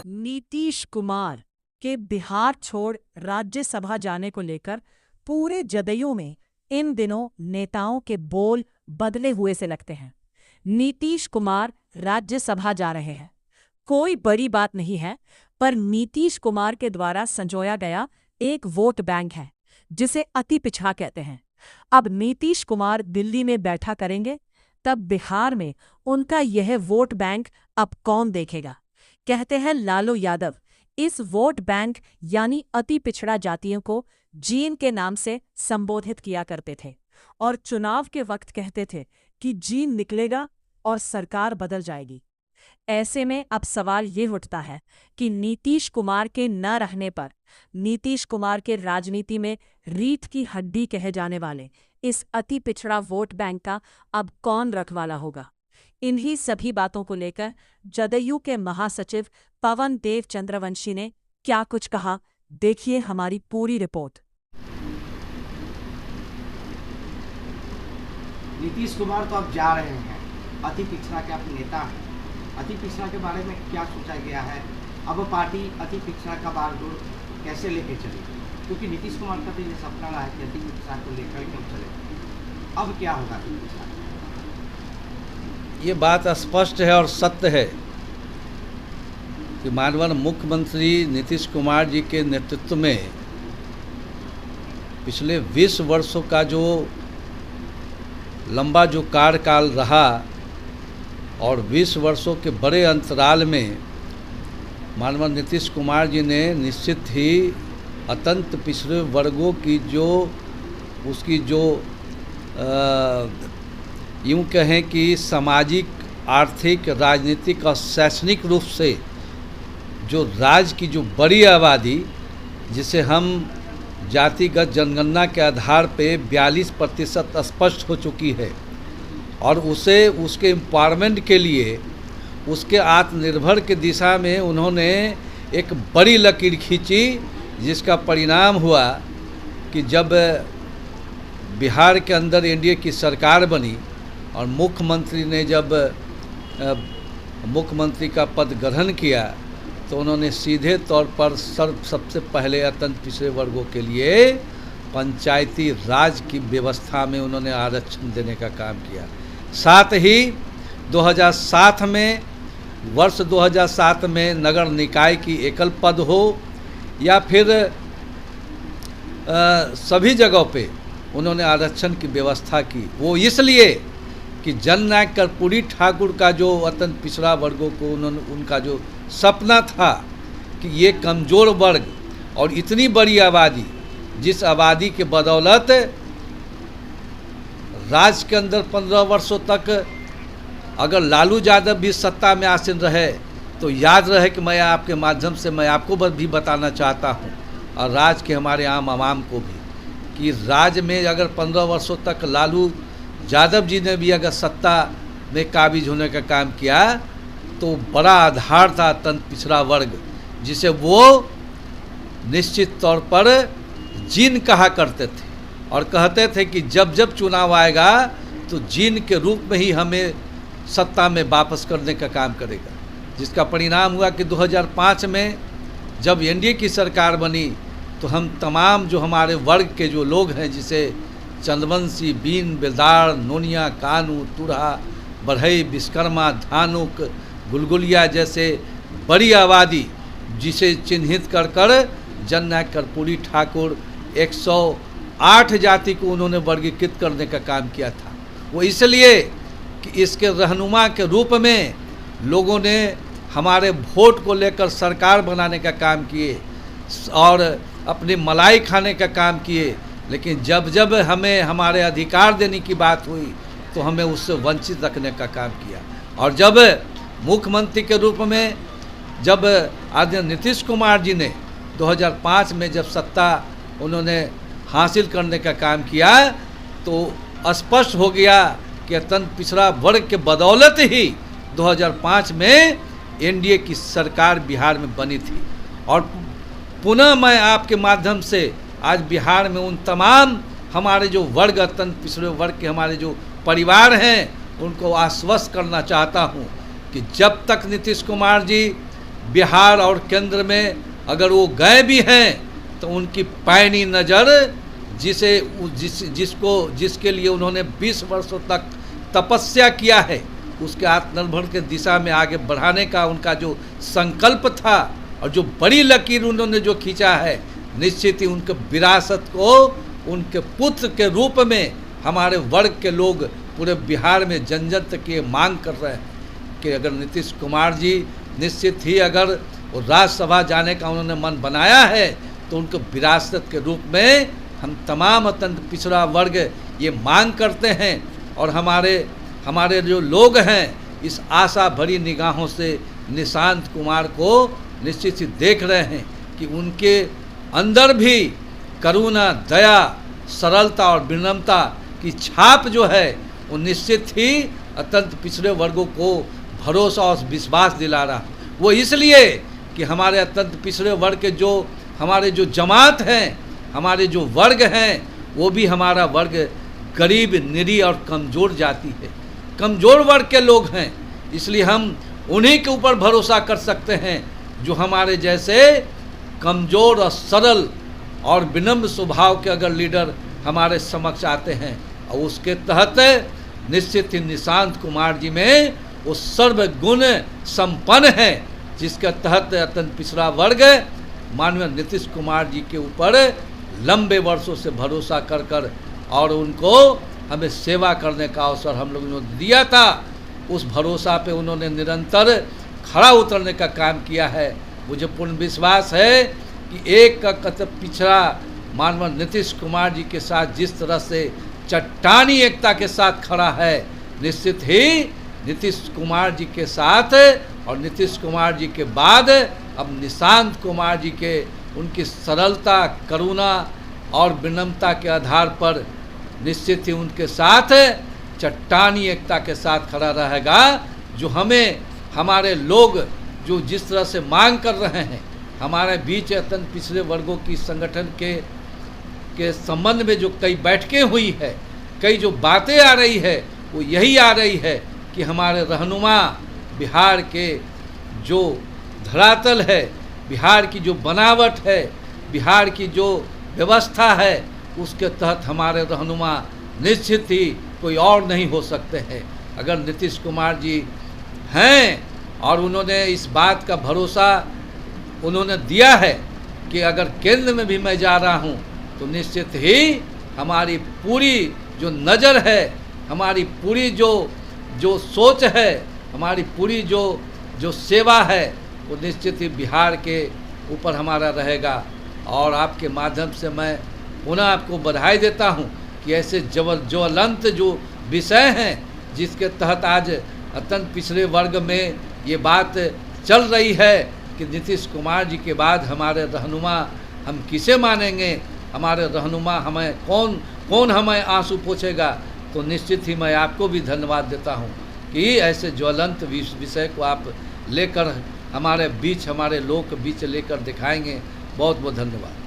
नीतीश कुमार के बिहार छोड़ राज्यसभा जाने को लेकर पूरे जदयू में इन दिनों नेताओं के बोल बदले हुए से लगते हैं। नीतीश कुमार राज्यसभा जा रहे हैं, कोई बड़ी बात नहीं है, पर नीतीश कुमार के द्वारा संजोया गया एक वोट बैंक है जिसे अति पिछड़ा कहते हैं। अब नीतीश कुमार दिल्ली में बैठा करेंगे, तब बिहार में उनका यह वोट बैंक अब कौन देखेगा। कहते हैं लालू यादव इस वोट बैंक यानी अति पिछड़ा जातियों को जीन के नाम से संबोधित किया करते थे और चुनाव के वक्त कहते थे कि जीन निकलेगा और सरकार बदल जाएगी। ऐसे में अब सवाल ये उठता है कि नीतीश कुमार के न रहने पर नीतीश कुमार के राजनीति में रीढ़ की हड्डी कहे जाने वाले इस अति पिछड़ा वोट बैंक का अब कौन रखवाला होगा। इन्हीं सभी बातों को लेकर जदयू के महासचिव पवन देव चंद्रवंशी ने क्या कुछ कहा, देखिए हमारी पूरी रिपोर्ट। नीतीश कुमार तो अब जा रहे हैं, अति पिछड़ा के आप नेता हैं। अति पिछड़ा के बारे में क्या सोचा गया है, अब पार्टी अति पिछड़ा का बागडोर कैसे लेके चलेगी, क्योंकि नीतीश कुमार का तो ये सपना रहा है कि अति पिछड़ा को लेकर क्यों चले। अब क्या होगा अति पिछड़ा? ये बात स्पष्ट है और सत्य है कि माननीय मुख्यमंत्री नीतीश कुमार जी के नेतृत्व में पिछले 20 वर्षों का जो लंबा जो कार्यकाल रहा और 20 वर्षों के बड़े अंतराल में माननीय नीतीश कुमार जी ने निश्चित ही अत्यंत पिछड़े वर्गों की जो उसकी जो यूँ कहें कि सामाजिक, आर्थिक, राजनीतिक और शैक्षणिक रूप से जो राज्य की जो बड़ी आबादी, जिसे हम जातिगत जनगणना के आधार पे 42% स्पष्ट हो चुकी है, और उसे उसके एम्पावरमेंट के लिए, उसके आत्मनिर्भर के दिशा में उन्होंने एक बड़ी लकीर खींची, जिसका परिणाम हुआ कि जब बिहार के अंदर एनडीए की सरकार बनी और मुख्यमंत्री ने जब मुख्यमंत्री का पद ग्रहण किया तो उन्होंने सीधे तौर पर सबसे पहले अत्यंत पिछड़े वर्गों के लिए पंचायती राज की व्यवस्था में उन्होंने आरक्षण देने का काम किया। साथ ही 2007 में वर्ष 2007 में नगर निकाय की एकल पद हो या फिर सभी जगहों पे उन्होंने आरक्षण की व्यवस्था की। वो इसलिए कि जननायक कर्पूरी ठाकुर का जो अत्यंत पिछड़ा वर्गों को उनका जो सपना था कि ये कमज़ोर वर्ग और इतनी बड़ी आबादी, जिस आबादी के बदौलत राज्य के अंदर 15 वर्षों तक अगर लालू यादव भी सत्ता में आसीन रहे तो याद रहे कि मैं आपके माध्यम से मैं आपको भी बताना चाहता हूँ और राज्य के हमारे आम आवाम को भी कि राज्य में अगर 15 वर्षों तक लालू यादव जी ने भी अगर सत्ता में काबिज होने का काम किया तो बड़ा आधार था अत्यंत पिछड़ा वर्ग, जिसे वो निश्चित तौर पर जीन कहा करते थे और कहते थे कि जब जब चुनाव आएगा तो जीन के रूप में ही हमें सत्ता में वापस करने का काम करेगा। जिसका परिणाम हुआ कि 2005 में जब एनडीए की सरकार बनी तो हम तमाम जो हमारे वर्ग के जो लोग हैं, जिसे चंदवंशी, बीन, बेदार, नोनिया, कानू, तुरहा, बढ़ई, विश्वकर्मा, धानुक, गुलगुलिया जैसे बड़ी आबादी, जिसे चिन्हित कर जननायक कर्पूरी ठाकुर 108 जाति को उन्होंने वर्गीकृत करने का काम किया था। वो इसलिए कि इसके रहनुमा के रूप में लोगों ने हमारे वोट को लेकर सरकार बनाने का काम किए और अपनी मलाई खाने का काम किए, लेकिन जब जब हमें हमारे अधिकार देने की बात हुई तो हमें उससे वंचित रखने का काम किया। और जब मुख्यमंत्री के रूप में जब आदरणीय नीतीश कुमार जी ने 2005 में जब सत्ता उन्होंने हासिल करने का काम किया तो स्पष्ट हो गया कि अत्यंत पिछड़ा वर्ग के बदौलत ही 2005 में एनडीए की सरकार बिहार में बनी थी। और पुनः मैं आपके माध्यम से आज बिहार में उन तमाम हमारे जो वर्ग, अत्यंत पिछड़े वर्ग के हमारे जो परिवार हैं, उनको आश्वस्त करना चाहता हूं कि जब तक नीतीश कुमार जी बिहार और केंद्र में अगर वो गए भी हैं तो उनकी पैनी नज़र जिसके लिए उन्होंने 20 वर्षों तक तपस्या किया है, उसके आत्मनिर्भर के दिशा में आगे बढ़ाने का उनका जो संकल्प था और जो बड़ी लकीर उन्होंने जो खींचा है, निश्चित ही उनके विरासत को उनके पुत्र के रूप में हमारे वर्ग के लोग पूरे बिहार में जन जन तक ये मांग कर रहे हैं कि अगर नीतीश कुमार जी निश्चित ही अगर वो राज्यसभा जाने का उन्होंने मन बनाया है तो उनको विरासत के रूप में हम तमाम अत्यंत पिछड़ा वर्ग ये मांग करते हैं। और हमारे जो लोग हैं इस आशा भरी निगाहों से निशांत कुमार को निश्चित ही देख रहे हैं कि उनके अंदर भी करुणा, दया, सरलता और विनम्रता की छाप जो है वो निश्चित ही अत्यंत पिछड़े वर्गों को भरोसा और विश्वास दिला रहा। वो इसलिए कि हमारे अत्यंत पिछड़े वर्ग के जो हमारे जो जमात हैं, हमारे जो वर्ग हैं, वो भी हमारा वर्ग गरीब, निरीह और कमज़ोर जाति है, कमज़ोर वर्ग के लोग हैं। इसलिए हम उन्हीं के ऊपर भरोसा कर सकते हैं जो हमारे जैसे कमज़ोर और सरल और विनम्र स्वभाव के अगर लीडर हमारे समक्ष आते हैं। और उसके तहत निश्चित ही निशांत कुमार जी में वो सर्वगुण संपन्न है, जिसके तहत अत्यंत पिछड़ा वर्ग माननीय नीतीश कुमार जी के ऊपर लंबे वर्षों से भरोसा कर और उनको हमें सेवा करने का अवसर हम लोगों ने दिया था। उस भरोसा पे उन्होंने निरंतर खड़ा उतरने का काम किया है। मुझे पूर्ण विश्वास है कि एक का कतब पिछड़ा माननीय नीतीश कुमार जी के साथ जिस तरह से चट्टानी एकता के साथ खड़ा है, निश्चित ही नीतीश कुमार जी के साथ और नीतीश कुमार जी के बाद अब निशांत कुमार जी के उनकी सरलता, करुणा और विनम्रता के आधार पर निश्चित ही उनके साथ चट्टानी एकता के साथ खड़ा रहेगा। जो हमें हमारे लोग जो जिस तरह से मांग कर रहे हैं, हमारे बीच अत्यंत पिछड़े वर्गों की संगठन के संबंध में जो कई बैठकें हुई है, कई जो बातें आ रही है, वो यही आ रही है कि हमारे रहनुमा बिहार के जो धरातल है, बिहार की जो बनावट है, बिहार की जो व्यवस्था है, उसके तहत हमारे रहनुमा निश्चित ही कोई और नहीं हो सकते हैं। अगर नीतीश कुमार जी हैं और उन्होंने इस बात का भरोसा उन्होंने दिया है कि अगर केंद्र में भी मैं जा रहा हूं तो निश्चित ही हमारी पूरी जो नज़र है, हमारी पूरी जो सोच है, हमारी पूरी जो सेवा है, वो निश्चित ही बिहार के ऊपर हमारा रहेगा। और आपके माध्यम से मैं पुनः आपको बधाई देता हूं कि ऐसे ज्वलंत जो विषय हैं जिसके तहत आज अत्यंत पिछड़े वर्ग में ये बात चल रही है कि नीतीश कुमार जी के बाद हमारे रहनुमा हम किसे मानेंगे, हमारे रहनुमा हमें कौन हमें आंसू पोंछेगा। तो निश्चित ही मैं आपको भी धन्यवाद देता हूं कि ऐसे ज्वलंत विषय को आप लेकर हमारे बीच, हमारे लोग के बीच लेकर दिखाएंगे। बहुत बहुत धन्यवाद।